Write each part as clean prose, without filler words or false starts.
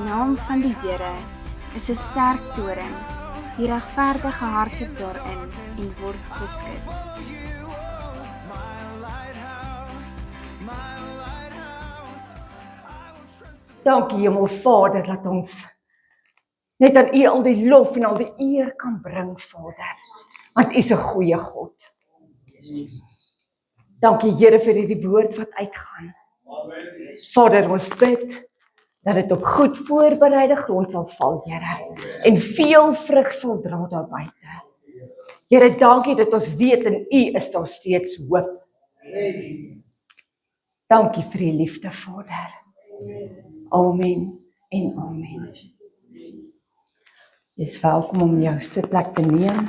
naam van die Here is 'n sterk toring. Die regverdige hardloop daarin en word beskud. Dankie Hemelvader, dat ons net aan U al die lof en al die eer kan bring, Vader. Want U is 'n goeie God. Dankie Here vir hierdie woord wat uitgaan. Vader, ons bid dat dit op goed voorbereide grond sal val, Here, en veel vrug sal dra daar buite. Here, dankie dat ons weet in U is daar steeds hoop. Dankie vir U liefde, Vader. Amen en amen. Jy is welkom om jou sitplek te neem.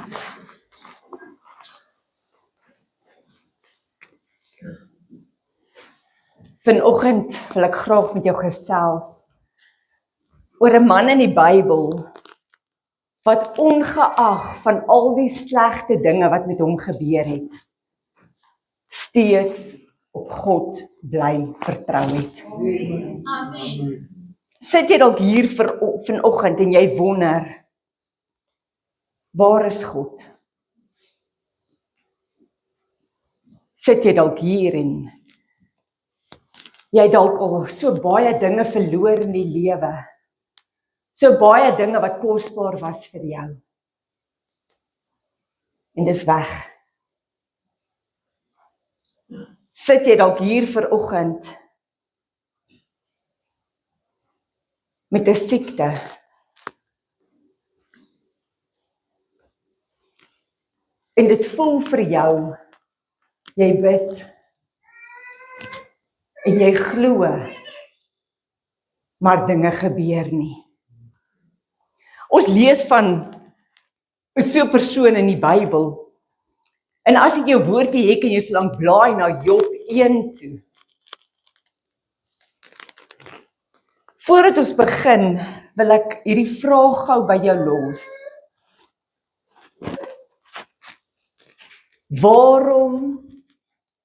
Vanoggend wil ek graag met jou gesels oor 'n man in die Bybel wat ongeag van al die slegte dinge wat met hom gebeur het, steeds op God bly vertrou het. Amen. Sit jy dalk hier vanoggend en jy wonder, waar is God? Sit jy dalk hier en jy het dalk al so baie dinge verloor in die lewe, so baie dinge wat kosbaar was vir jou, en dis weg. Sit jy dalk hier vanoggend met 'n siekte, en dit voel vir jou, jy bid, en jy glo, maar dinge gebeur nie. Ons lees van so 'n persoon in die Bybel, en as ek jou woordjie het, kan jy so lank blaai na Job 1 toe. Voordat ons begin, wil ek hierdie vraag gou by jou los. Waarom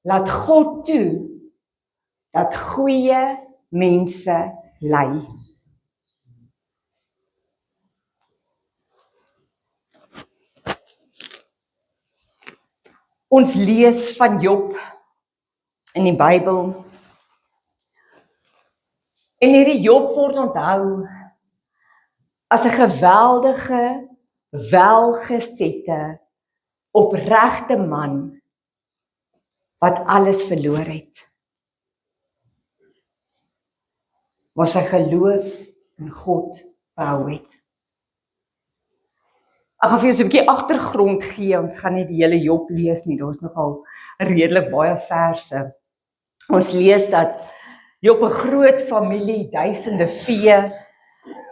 laat God toe dat goeie mense ly? Ons lees van Job in die Bybel. En hierdie Job word onthou as 'n geweldige, welgesette, opregte man wat alles verloor het. Maar sy geloof in God behou het. Ek gaan vir jou so 'n bietjie agtergrond gee, ons gaan nie die hele Job lees nie, daar is nogal redelik baie verse. Ons lees dat Job 'n groot familie, duisende vee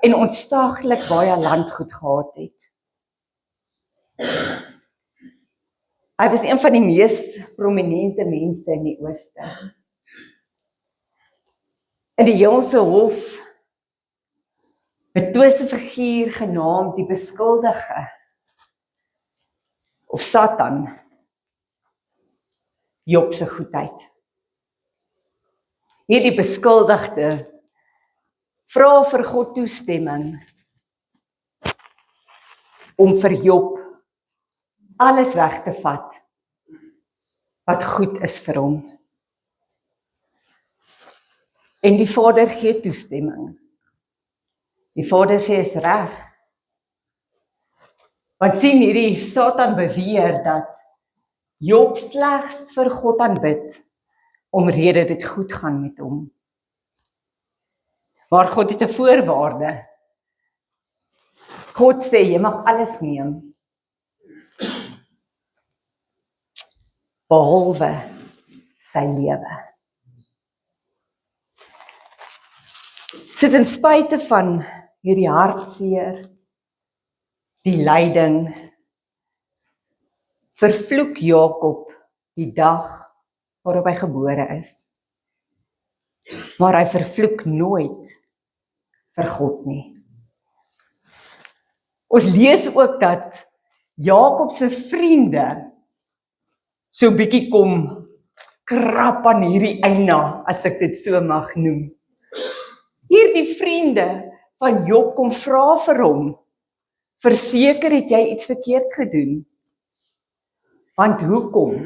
en ontsaglik baie landgoed gehad het. Hy was een van die mees prominente mense in die Ooste. In die hemelse hof betwis 'n figuur genaamd die beskuldige of Satan, Job se goedheid. Hierdie beskuldigde vra vir God toestemming om vir Job alles weg te vat wat goed is vir hom. En die Vader gee toestemming. Die Vader sê is reg. Want sien, hierdie Satan beweer dat Job slegs vir God aanbid omrede dit goed gaan met hom. Maar God het 'n voorwaarde. God sê jy mag alles neem, behalwe sy lewe. So ten spyte van hierdie hartseer, die lyding, vervloek Jakob die dag waarop hy gebore is. Maar hy vervloek nooit vir God nie. Ons lees ook dat Jakob se vriende so bietjie kom krap aan hierdie eina, as ek dit so mag noem. Hierdie vriende van Job kom vra vir hom, verseker het jy iets verkeerd gedoen. Want hoekom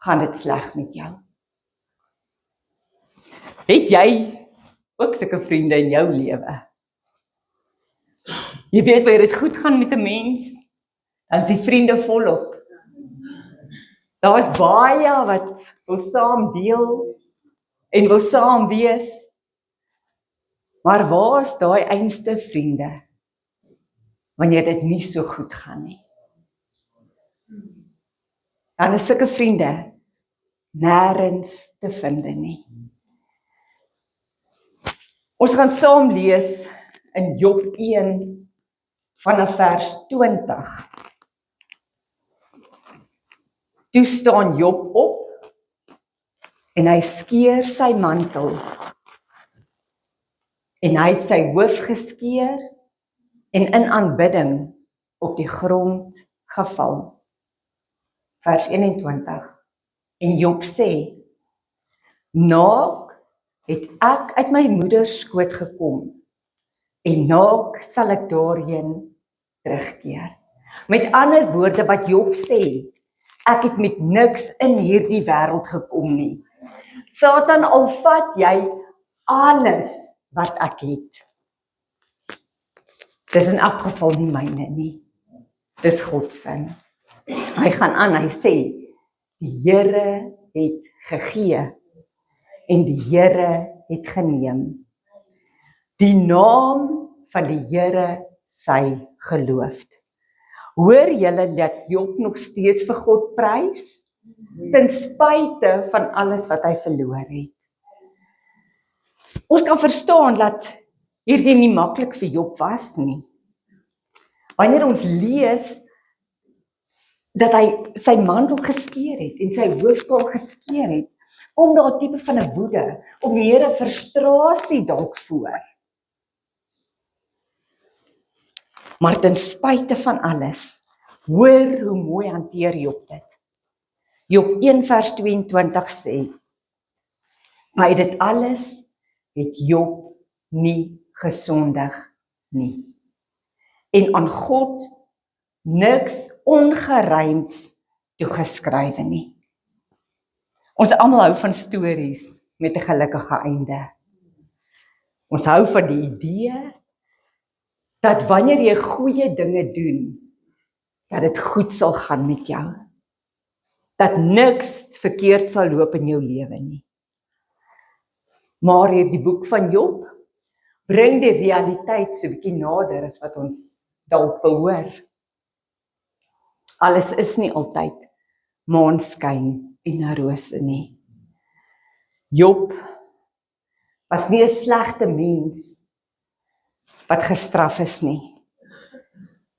gaan dit sleg met jou? Het jy ook sulke vriende in jou lewe? Jy weet wanneer dit goed gaan met 'n mens, dan is die vriende volop. Daar is baie wat wil saam deel en wil saam wees. Maar waar is daai einste vriende wanneer dit nie so goed gaan nie? Dan is sulke vriende nêrens te vind nie. Ons gaan saam lees in Job 1 vanaf vers 20. Toe staan Job op en hy skeer sy mantel en hy het sy hoof geskeer en in aanbidding op die grond geval. Vers 21. En Job sê, naak het ek uit my moeder skoot gekom en naak sal ek daarheen terugkeer. Met ander woorde wat Job sê, ek het met niks in hierdie wêreld gekom nie. Satan, al vat jy alles wat ek het. Dis in elk geval nie myne nie. Dis God se. Hy gaan aan, hy sê, die Here het gegee en die Here het geneem. Die naam van die Here sy geloof. Hoor julle dat Job nog steeds vir God prys? Ten spyte van alles wat hy verloor het. Ons kan verstaan dat hierdie nie maklik vir Job was nie. Wanneer ons lees dat hy sy mantel geskeer het en sy hoofdpaal geskeer het, kom daar 'n tipe van 'n woede of meer 'n frustrasie dalk voor. Maar ten spyte van alles, hoor hoe mooi hanteer Job dit. Job 1 vers 22 sê, by dit alles het Job nie gesondig nie. En aan God niks ongeruimds toegeskrywe nie. Ons almal hou van stories met 'n gelukkige einde. Ons hou van die idee dat wanneer jy goeie dinge doen, dat dit goed sal gaan met jou. Dat niks verkeerd sal loop in jou lewe nie. Maar hierdie boek van Job bring die realiteit so 'n bietjie nader as wat ons dalk wil hoor. Alles is nie altyd maanskyn en rose nie. Job was nie 'n slegte mens wat gestraf is nie.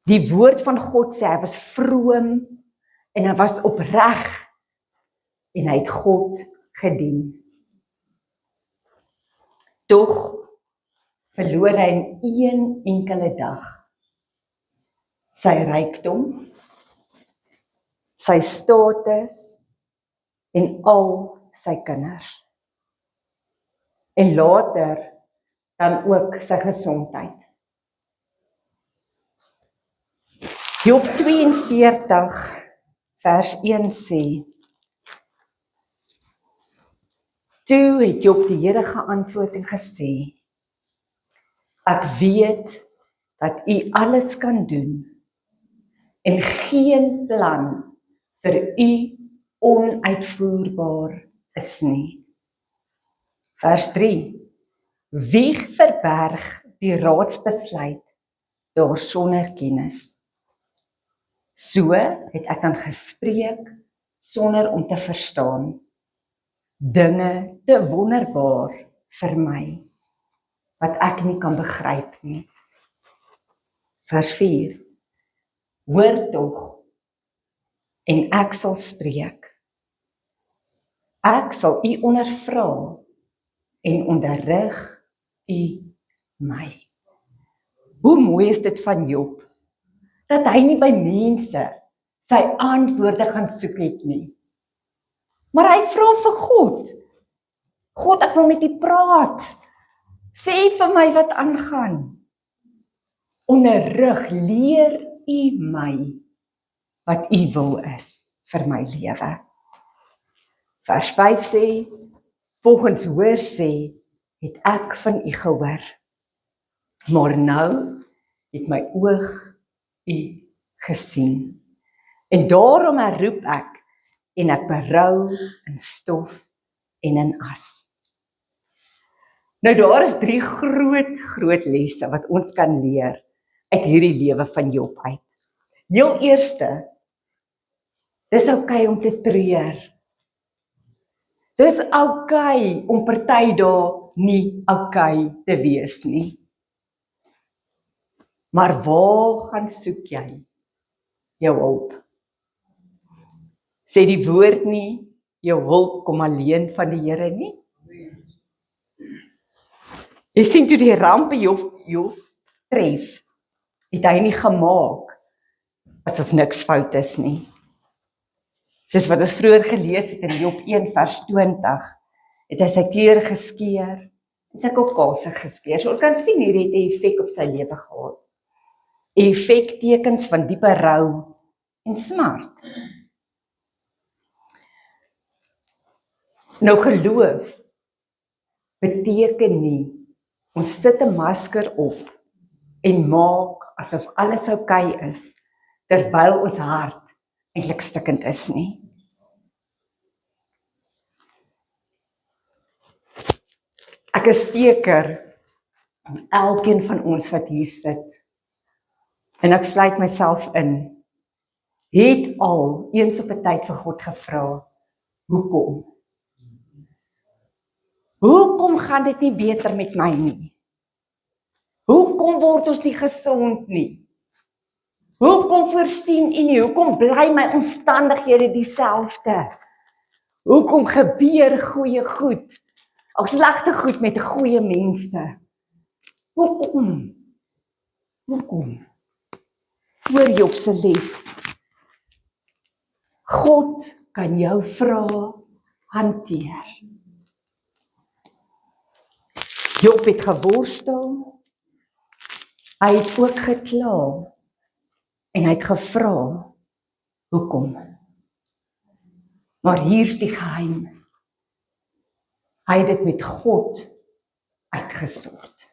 Die woord van God sê hy was vroom en hy was opreg en hy het God gedien. Tog verloor hy in een enkele dag sy rykdom, sy status en al sy kinders. En later dan ook sy gesondheid. Job 42 vers 1 sê, toe het Job die Here geantwoord en gesê, ek weet dat u alles kan doen en geen plan vir u onuitvoerbaar is nie. Vers 3, wie verberg die raadsbesluit daar sonder kennis? So het ek dan gespreek sonder om te verstaan, dinge te wonderbaar vir my, wat ek nie kan begryp nie. Vers 4, hoor tog, en ek sal spreek. Ek sal u ondervra en onderrig u my. Hoe mooi is dit van Job, dat hy nie by mense sy antwoorde gaan soek het nie. Maar hy vra vir God, God, ek wil met u praat. Sê vir my wat aangaan. Onderrig, leer U my wat U wil is vir my lewe. Vers 5 sê, volgens hoor sê, het ek van U gehoor. Maar nou het my oog U gesien. En daarom herroep ek, en ek berou in stof en in as. Nou daar is 3 groot lesse wat ons kan leer uit hierdie lewe van Job uit. Heel eerste, dis oukei om te treur. Dis oukei om party dae nie oukei te wees nie. Maar waar gaan soek jy jou hulp? Sê die woord nie, jou hulp kom alleen van die Here nie? Jy sien toe die rampe Job tref, het hy nie gemaak asof niks fout is nie. Soos wat ons vroeër gelees het in Job 1 vers 20, het hy sy klere geskeur en sy kopkalse geskeur. So ons kan sien hier het 'n effek op sy lewe gehad. 'n Effek tekens van diepe rou en smart. Nou geloof beteken nie ons sit 'n masker op en maak asof alles oukei is, terwyl ons hart eintlik stikkend is nie. Ek is seker, elkeen van ons wat hier sit, en ek sluit myself in, het al eens op 'n tyd vir God gevra, hoekom? Hoekom gaan dit nie beter met my nie? Hoekom word ons nie gesond nie? Hoekom voorsien U nie? Hoekom bly my omstandighede dieselfde? Hoekom gebeur goeie goed, of slegte goed met goeie mense? Hoekom? Hoekom? Hoor Job se les. God kan jou vrae hanteer. Job het geworstel, hy het ook gekla, en hy het gevra, hoekom? Maar hier's die geheim. Hy het dit met God uitgesort.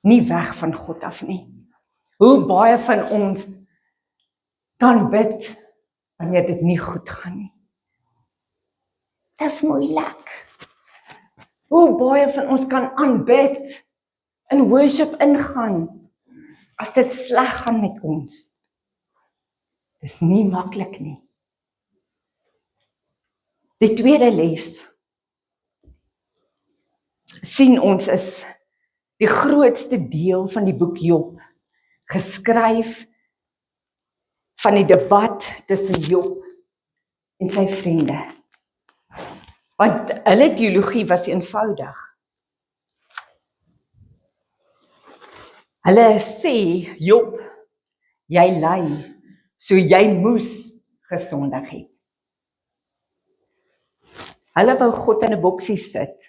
Nie weg van God af nie. Hoe baie van ons kan bid wanneer dit nie goed gaan nie? Dis moeilik. Hoe baie van ons kan aanbid, in worship ingaan, as dit sleg gaan met ons? Dis nie maklik nie. Die tweede les sien ons is die grootste deel van die boek Job, geskryf van die debat tussen Job en sy vriende. Want hulle teologie was eenvoudig. Hulle sê, Job, jy ly, so jy moes gesondig het. Hulle wou God in 'n boksie sit.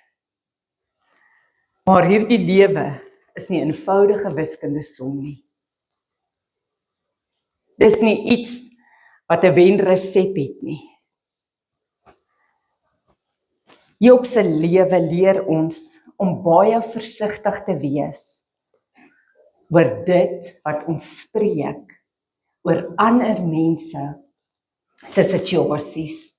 Maar hierdie lewe is nie 'n eenvoudige wiskunde som nie. Dis nie iets wat 'n wenresep het nie. Job se lewe leer ons om baie versigtig te wees oor dit wat ons spreek oor ander mense se situasies,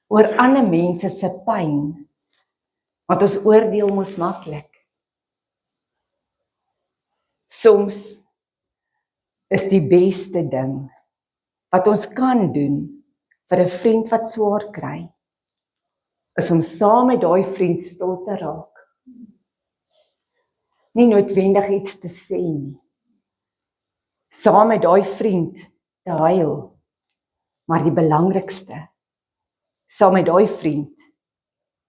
oor ander mense se pyn, want ons oordeel mos maklik. Soms is die beste ding wat ons kan doen vir 'n vriend wat swaar kry, is om saam met daai vriend stil te raak. Nie noodwendig iets te sê nie. Saam met daai vriend te huil, maar die belangrikste, saam met daai vriend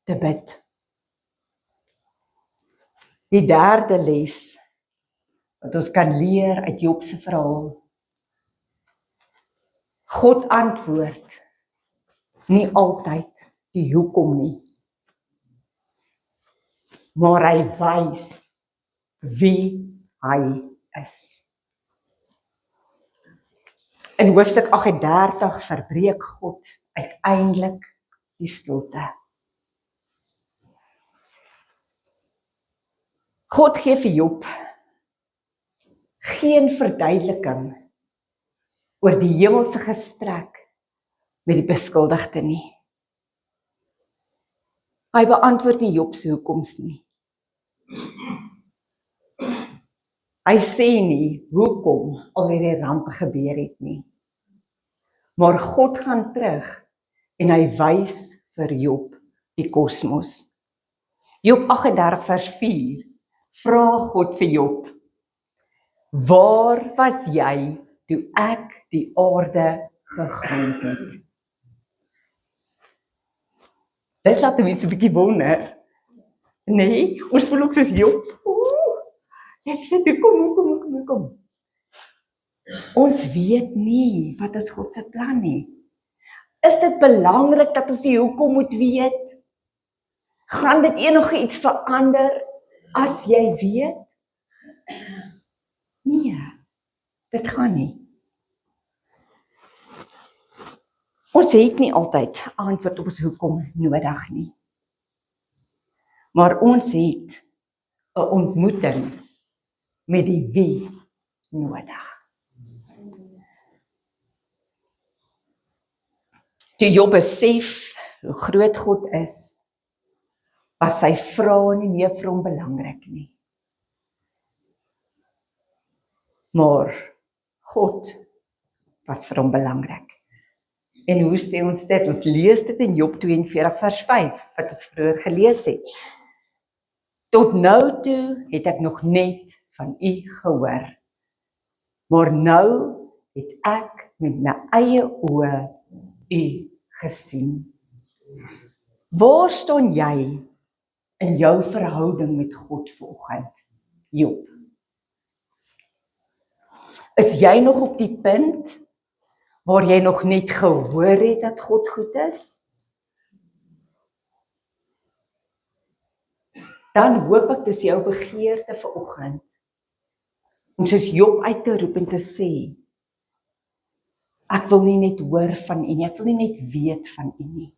te bid. Die derde les wat ons kan leer uit Job se verhaal. God antwoord nie altyd die hoekom nie. maar hy wys wie hy is. In hoofstuk 38 verbreek God uiteindelik die stilte. God gee vir Job geen verduideliking oor die hemelse gesprek met die beskuldigde nie. Hy beantwoord nie Job se hoekoms nie. Hy sê nie hoekom al hierdie rampe gebeur het nie. Maar God gaan terug en hy wys vir Job die kosmos. Job 38 vers 4 vra God vir Job: waar was jy toe ek die aarde gegrond het? Dit laat mense 'n bietjie wonder. Nee, ons voel ook soos Job. Kom. Ons weet nie wat is God se plan nie. Is dit belangrik dat ons die hoekom moet weet? Gaan dit enige iets verander as jy weet? Nee, dit gaan nie. Ons het nie altyd antwoord op ons hoekom nodig nie. Maar ons het 'n ontmoeting met die wie nodig. Toe Job besef hoe groot God is, was sy vrae nie meer vir hom belangrik nie. Maar God was vir hom belangrik. En hoe sê ons dit? Ons lees dit in Job 42 vers 5, wat ons vroeër gelees het. Tot nou toe het ek nog net van u gehoor, maar nou het ek met my eie oë u gesien. Waar staan jy in jou verhouding met God vanoggend, Job? Is jy nog op die punt waar jy nog net gehoor het dat God goed is? Dan hoop ek dis jou begeerte vanoggend om soos Job uit te roep en te sê: ek wil nie net hoor van u nie, ek wil nie net weet van u nie.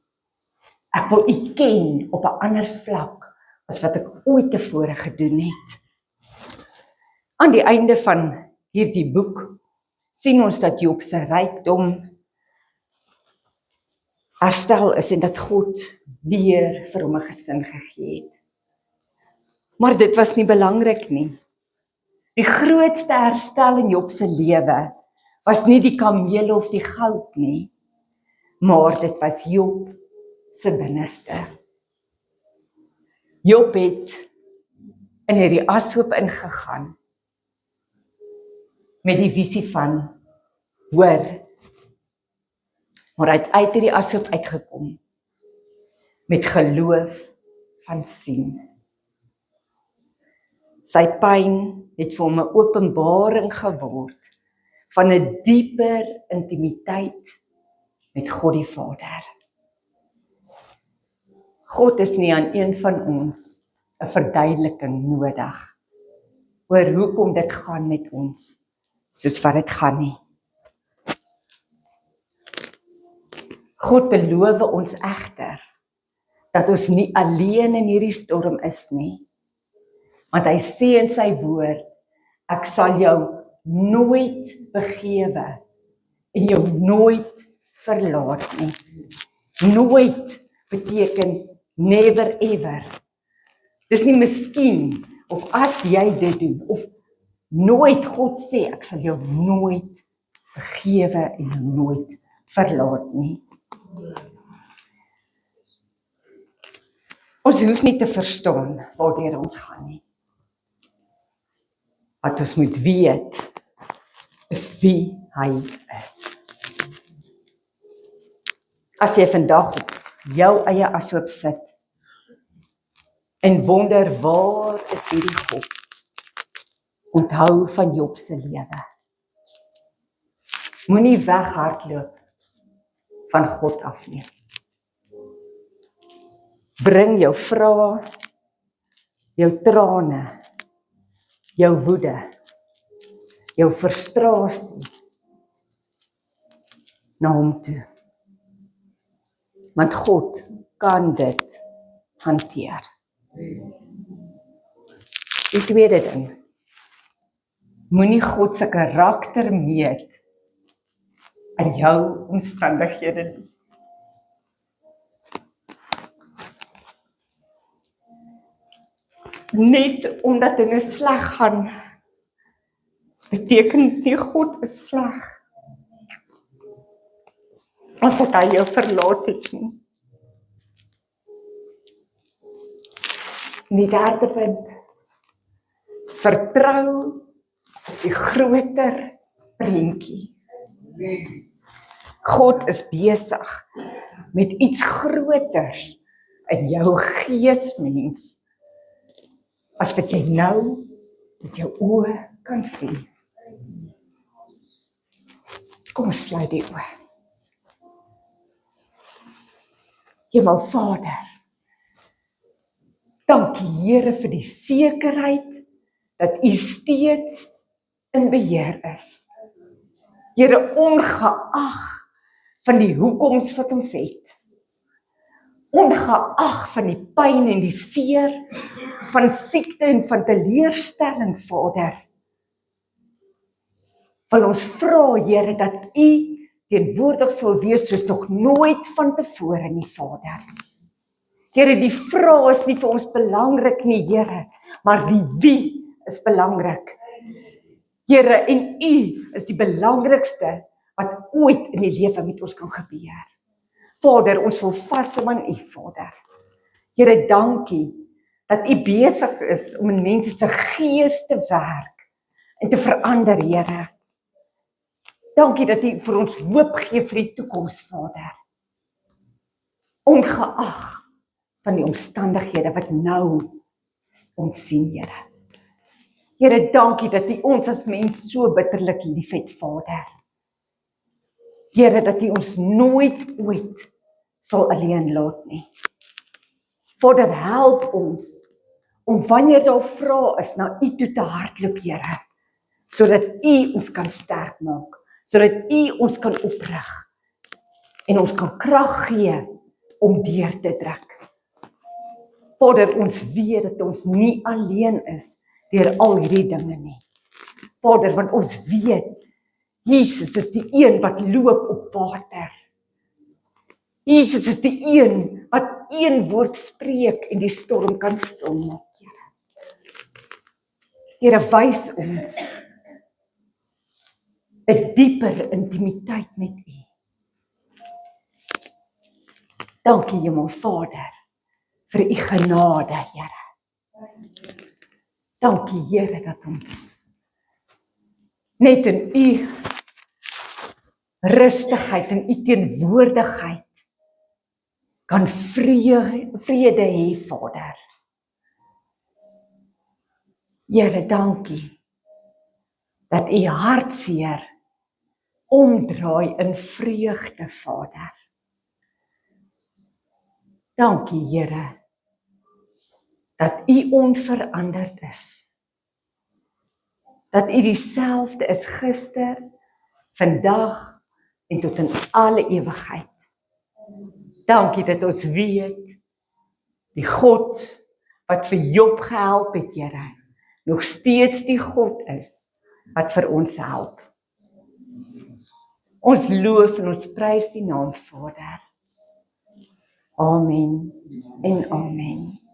Ek wil u ken op 'n ander vlak as wat ek ooit tevore gedoen het. Aan die einde van hierdie boek sien ons dat Job se rykdom herstel is en dat God weer vir hom 'n gesin gegee het. Maar dit was nie belangrik nie. Die grootste herstel in Job se lewe was nie die kamele of die goud nie, maar dit was Job se binneste. Job het in hierdie ashoop ingegaan met die visie van hoor, maar hy het uit hierdie ashoop uitgekom met geloof van sien. Sy pyn het vir hom 'n openbaring geword van 'n dieper intimiteit met God die Vader. God is nie aan een van ons 'n verduideliking nodig oor hoekom dit gaan met ons soos wat dit gaan nie. God beloof ons egter dat ons nie alleen in hierdie storm is nie. Want hy sê in sy woord, ek sal jou nooit begewe en jou nooit verlaat nie. Nooit beteken never ever. Dis nie miskien, of as jy dit doen, of nooit. God sê, ek sal jou nooit begewe en jou nooit verlaat nie. Ons hoef nie te verstaan waartoe ons gaan nie. Wat ons moet weet, is wie hy is. As jy vandag op jou eie ashoop sit en wonder waar is hierdie God, onthou van Job se lewe. Moenie weghardloop van God af nie. Bring jou vrae, jou trane, jou woede, jou frustrasie na hom toe. Want God kan dit hanteer. Die tweede ding, moenie God se karakter meet in jou omstandighede nie. Net omdat dinge sleg gaan, beteken nie God is sleg. Of dat hy jou verlaat het nie. En die derde punt, vertrou op die groter prentjie. God is besig met iets groters in jou geesmens, as wat jy nou met jou oë kan sien. Kom ons sluit die oë. Hemelvader, dankie Here vir die sekerheid dat U steeds in beheer is. Here, ongeag van die hoekoms wat ons het, ongeag van die pyn en die seer, van siekte en van teleurstelling, Vader, wil ons vra, Here, dat U teenwoordig sal wees soos nog nooit van tevore nie, Vader. Here, die vraag is nie vir ons belangrik nie, Here, maar die wie is belangrik. Here, en U is die belangrikste wat ooit in die lewe met ons kan gebeur. Vader, ons wil vashou aan U, Vader. Here, dankie dat U besig is om in mense se gees te werk en te verander, Here. Dankie dat U vir ons hoop gee vir die toekoms, Vader. Ongeag van die omstandighede wat nou ons sien, Here. Here, dankie dat U ons as mens so bitterlik liefhet, Vader. Here, dat U ons nooit ooit sal alleen laat nie. Vader, help ons om wanneer daar vrae is na U toe te hardloop, Here, sodat U ons kan sterk maak, sodat U ons kan oprig en ons kan krag gee om deur te druk. Vader, ons weet dat ons nie alleen is deur al hierdie dinge nie. Vader, want ons weet, Jesus is die een wat loop op water. Jesus is die een wat een woord spreek en die storm kan stilmaak, Here. Here, wys ons 'n dieper intimiteit met U. Dankie, Hemelvader, vir U genade, Here. Dankie, Here, dat ons net in U rustigheid en U teenwoordigheid kan vrede hê, Vader. Here, dankie dat U hartseer omdraai in vreugde, Vader. Dankie, Here, dat U onveranderd is. Dat U dieselfde is gister, vandag en tot in alle ewigheid. Dankie dat ons weet, die God wat vir Job gehelp het, Here, nog steeds die God is wat vir ons help. Ons loof en ons prys die naam, Vader. Amen en amen.